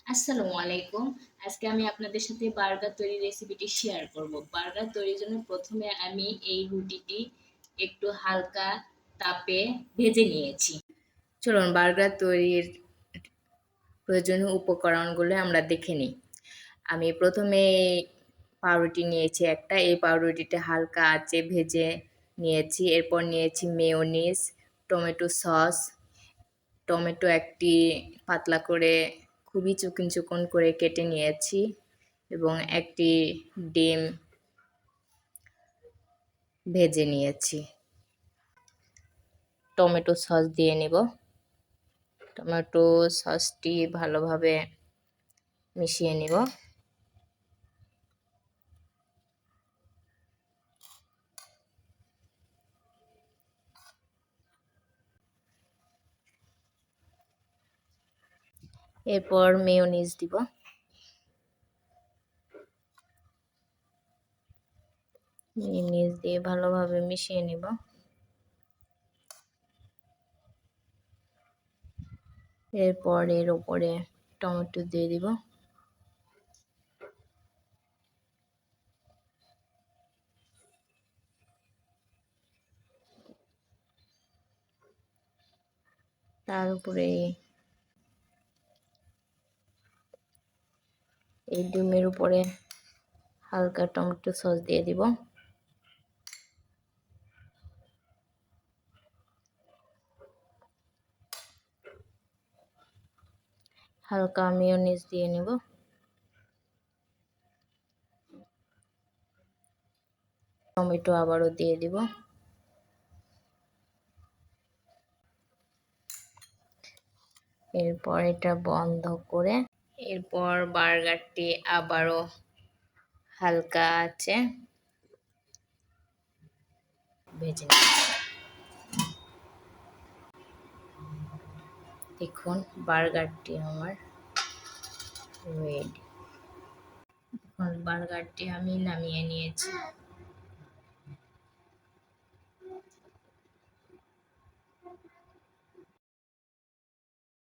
আসসালামু আলাইকুম। আজকে আমি আপনাদের সাথে বার্গার তৈরির রেসিপিটি শেয়ার করব। বার্গার তৈরির জন্য প্রথমে আমি এই রুটিটি একটু হালকা তাপে ভেজে নিয়েছি। চলুন বার্গার তৈরির প্রয়োজনীয় উপকরণগুলো আমরা দেখে নিই। আমি প্রথমে পাউরুটি নিয়েছি একটা, এই পাউরুটিটা হালকা আঁচে ভেজে নিয়েছি। এরপর নিয়েছি মেয়োনিজ, টমেটো সস, টমেটো একটি পাতলা করে খুবই চিকন চিকন করে কেটে নিয়েছি এবং একটি ডিম ভেজে নিয়েছি। টমেটো সস দিয়ে নেব। টমেটো সসটি ভালোভাবে মিশিয়ে নেব। এরপর মেয়োনিজ দিব। মেয়োনিজ দিয়ে ভালোভাবে মিশিয়ে নেব। এরপর এর উপরে টমেটো দিয়ে দিব। তার উপরে এই ডিমের উপরে হালকা টমেটো সস দিয়ে দিব। হালকা মেয়োনিজ দিয়ে নেব। টমেটো আবারও দিয়ে দিব। এরপর এটা বন্ধ করে এরপর বার্গারটি আবারও হালকা আছে ভেজে নেব। দেখুন বার্গারটি আমার রেডি। এখন বার্গারটি আমি নামিয়ে নিয়েছি।